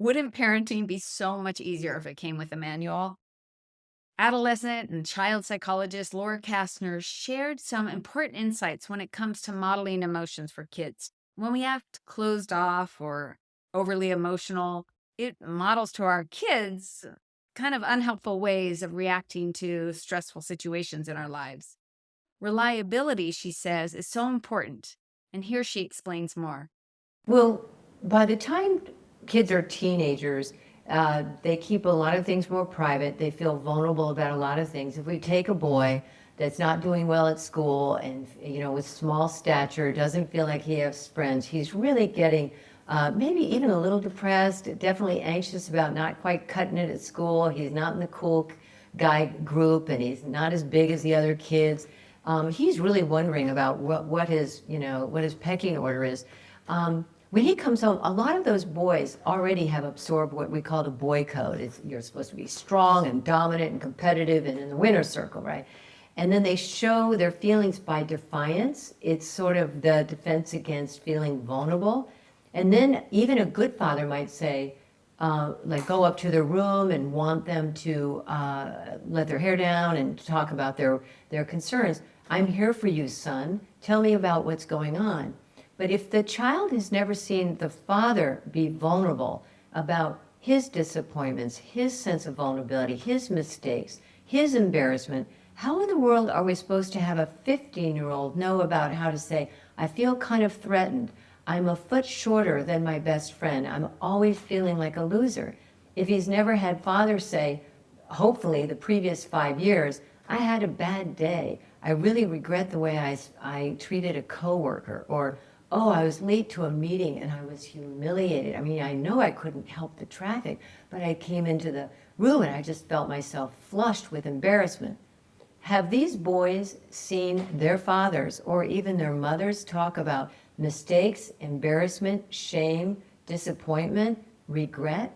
Wouldn't parenting be so much easier if it came with a manual? Adolescent and child psychologist Laura Kastner shared some important insights when it comes to modeling emotions for kids. When we act closed off or overly emotional, it models to our kids kind of unhelpful ways of reacting to stressful situations in our lives. Reliability, she says, is so important. And here she explains more. Well, by the time kids are teenagers, they keep a lot of things more private. They feel vulnerable about a lot of things. If we take a boy that's not doing well at school and, with small stature, doesn't feel like he has friends, he's really getting maybe even a little depressed, definitely anxious about not quite cutting it at school. He's not in the cool guy group and he's not as big as the other kids. He's really wondering about what his pecking order is. When he comes home, a lot of those boys already have absorbed what we call the boy code. You're supposed to be strong and dominant and competitive and in the winner's circle, right? And then they show their feelings by defiance. It's sort of the defense against feeling vulnerable. And then even a good father might say, like go up to their room and want them to let their hair down and talk about their concerns. I'm here for you, son. Tell me about what's going on. But if the child has never seen the father be vulnerable about his disappointments, his sense of vulnerability, his mistakes, his embarrassment, how in the world are we supposed to have a 15-year-old know about how to say, I feel kind of threatened. I'm a foot shorter than my best friend. I'm always feeling like a loser. If he's never had father say, hopefully the previous 5 years, I had a bad day. I really regret the way I treated a coworker, or oh, I was late to a meeting and I was humiliated. I mean, I know I couldn't help the traffic, but I came into the room and I just felt myself flushed with embarrassment. Have these boys seen their fathers or even their mothers talk about mistakes, embarrassment, shame, disappointment, regret?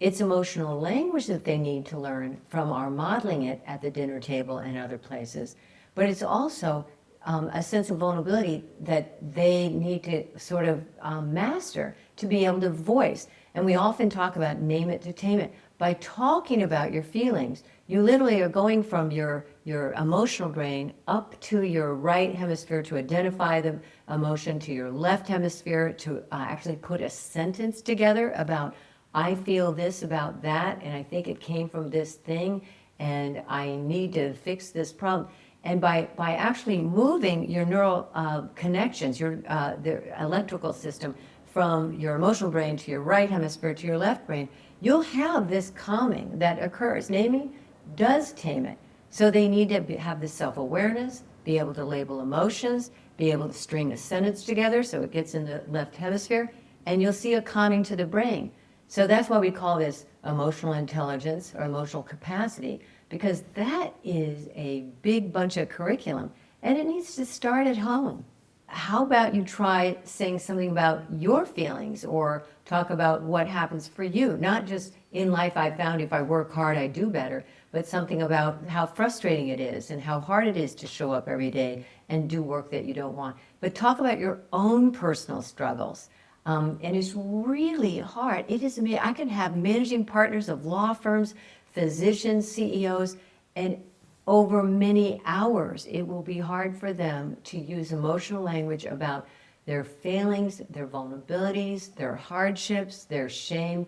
It's emotional language that they need to learn from our modeling it at the dinner table and other places. But it's also a sense of vulnerability that they need to sort of master to be able to voice. And we often talk about name it to tame it. By talking about your feelings, you literally are going from your emotional brain up to your right hemisphere to identify the emotion, to your left hemisphere to actually put a sentence together about, I feel this about that, and I think it came from this thing, and I need to fix this problem. And by actually moving your neural connections, the electrical system from your emotional brain to your right hemisphere to your left brain, you'll have this calming that occurs. Naming does tame it. So they need to have this self-awareness, be able to label emotions, be able to string a sentence together so it gets in the left hemisphere, and you'll see a calming to the brain. So that's why we call this emotional intelligence or emotional capacity, because that is a big bunch of curriculum and it needs to start at home. How about you try saying something about your feelings or talk about what happens for you? Not just in life, I found if I work hard, I do better, but something about how frustrating it is and how hard it is to show up every day and do work that you don't want. But talk about your own personal struggles. And it's really hard. It is amazing. I can have managing partners of law firms, physicians, CEOs, and over many hours, it will be hard for them to use emotional language about their failings, their vulnerabilities, their hardships, their shame.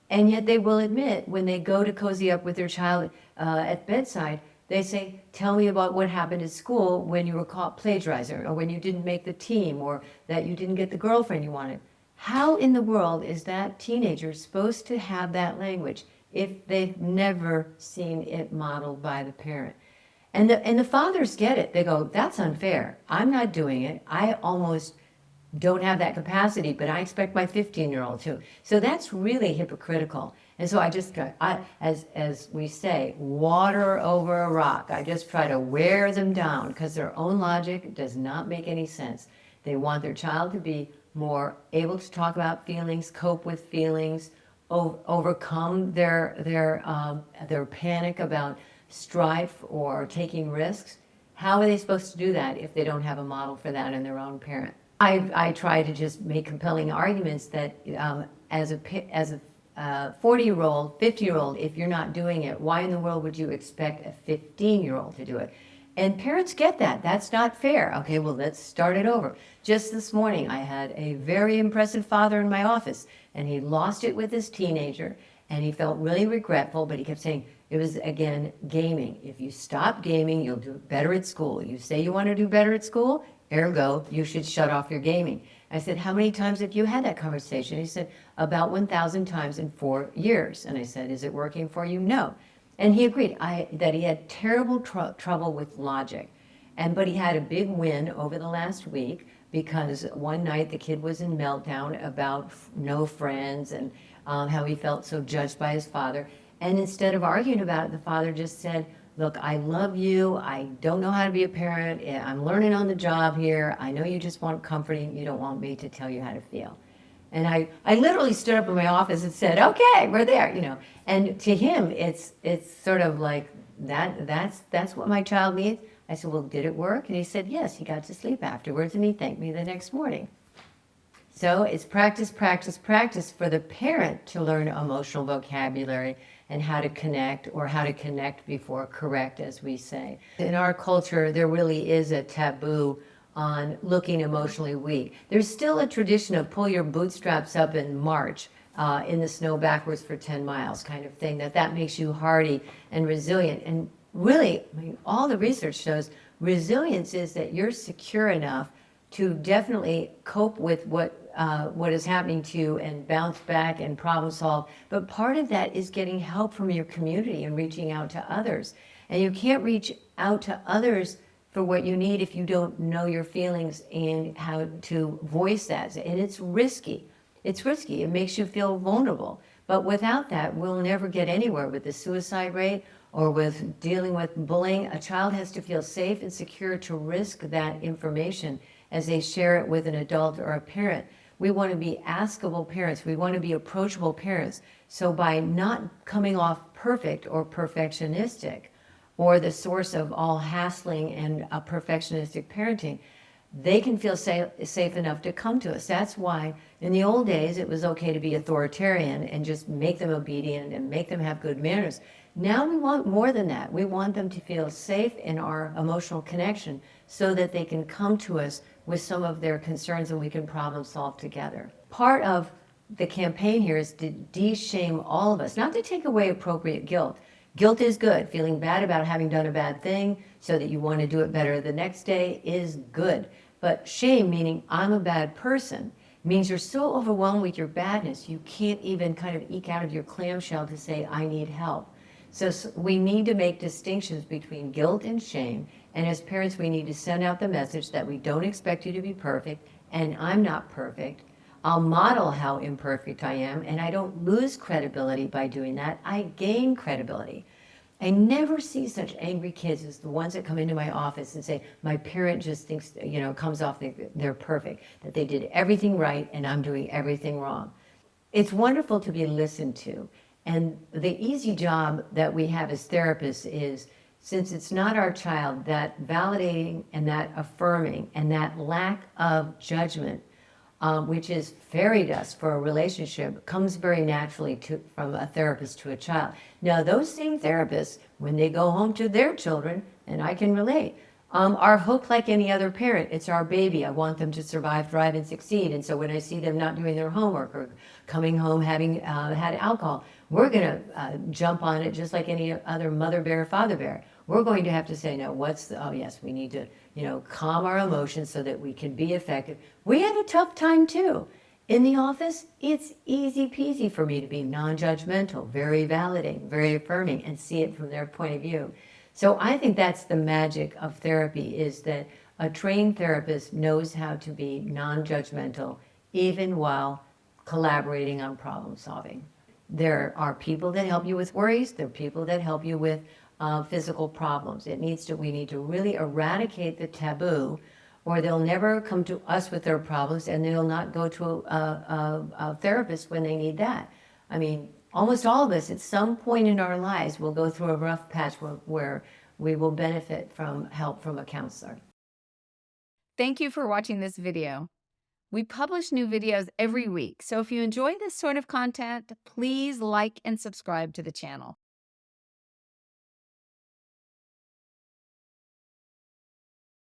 And yet they will admit when they go to cozy up with their child at bedside, they say, tell me about what happened at school when you were caught plagiarizing, or when you didn't make the team, or that you didn't get the girlfriend you wanted. How in the world is that teenager supposed to have that language if they've never seen it modeled by the parent? And the fathers get it. They go, that's unfair. I'm not doing it. I almost don't have that capacity, but I expect my 15-year-old to. So that's really hypocritical. And so I just, as we say, water over a rock. I just try to wear them down because their own logic does not make any sense. They want their child to be more able to talk about feelings, cope with feelings, overcome their panic about strife or taking risks. How are they supposed to do that if they don't have a model for that in their own parent? I try to just make compelling arguments that as a 40-year-old, 50-year-old, if you're not doing it, why in the world would you expect a 15-year-old to do it? And parents get that. That's not fair. Okay, well, let's start it over. Just this morning, I had a very impressive father in my office, and he lost it with his teenager, and he felt really regretful, but he kept saying, it was, again, gaming. If you stop gaming, you'll do better at school. You say you want to do better at school, ergo, you should shut off your gaming. I said, how many times have you had that conversation? He said, about 1,000 times in 4 years. And I said, is it working for you? No. And he agreed that he had terrible trouble with logic. But he had a big win over the last week because one night the kid was in meltdown about no friends and how he felt so judged by his father. And instead of arguing about it, the father just said, look, I love you. I don't know how to be a parent. I'm learning on the job here. I know you just want comforting. You don't want me to tell you how to feel. And I literally stood up in my office and said, okay, we're there, you know. And to him, it's sort of like, that's what my child needs. I said, well, did it work? And he said, yes, he got to sleep afterwards, and he thanked me the next morning. So it's practice, practice, practice for the parent to learn emotional vocabulary and how to connect, or how to connect before correct, as we say. In our culture, there really is a taboo on looking emotionally weak. There's still a tradition of pull your bootstraps up and march in the snow backwards for 10 miles kind of thing, that makes you hardy and resilient. And really, I mean, all the research shows resilience is that you're secure enough to definitely cope with what is happening to you and bounce back and problem solve. But part of that is getting help from your community and reaching out to others. And you can't reach out to others for what you need if you don't know your feelings and how to voice that. And it's risky. It's risky. It makes you feel vulnerable. But without that, we'll never get anywhere with the suicide rate or with dealing with bullying. A child has to feel safe and secure to risk that information as they share it with an adult or a parent. We want to be askable parents. We want to be approachable parents. So by not coming off perfect or perfectionistic, or the source of all hassling and perfectionistic parenting, they can feel safe enough to come to us. That's why in the old days it was okay to be authoritarian and just make them obedient and make them have good manners. Now we want more than that. We want them to feel safe in our emotional connection so that they can come to us with some of their concerns and we can problem solve together. Part of the campaign here is to de-shame all of us, not to take away appropriate guilt. Guilt is good. Feeling bad about having done a bad thing so that you want to do it better the next day is good. But shame, meaning I'm a bad person, means you're so overwhelmed with your badness, you can't even kind of eke out of your clamshell to say, I need help. So we need to make distinctions between guilt and shame. And as parents, we need to send out the message that we don't expect you to be perfect, and I'm not perfect. I'll model how imperfect I am, and I don't lose credibility by doing that. I gain credibility. I never see such angry kids as the ones that come into my office and say, my parent just thinks, you know, comes off they're perfect, that they did everything right and I'm doing everything wrong. It's wonderful to be listened to. And the easy job that we have as therapists is, since it's not our child, that validating and that affirming and that lack of judgment, which is fairy dust for a relationship, comes very naturally from a therapist to a child. Now, those same therapists, when they go home to their children, and I can relate, are hooked like any other parent. It's our baby. I want them to survive, thrive, and succeed. And so when I see them not doing their homework or coming home having had alcohol, we're going to jump on it just like any other mother bear, father bear. We're going to have to say, no, oh yes, we need to, calm our emotions so that we can be effective. We have a tough time too. In the office, it's easy peasy for me to be non-judgmental, very validating, very affirming, and see it from their point of view. So I think that's the magic of therapy, is that a trained therapist knows how to be non-judgmental even while collaborating on problem solving. There are people that help you with worries. There are people that help you with physical problems. We need to really eradicate the taboo, or they'll never come to us with their problems, and they'll not go to a therapist when they need that. I mean, almost all of us at some point in our lives will go through a rough patch where we will benefit from help from a counselor. Thank you for watching this video. We publish new videos every week, so if you enjoy this sort of content, please like and subscribe to the channel.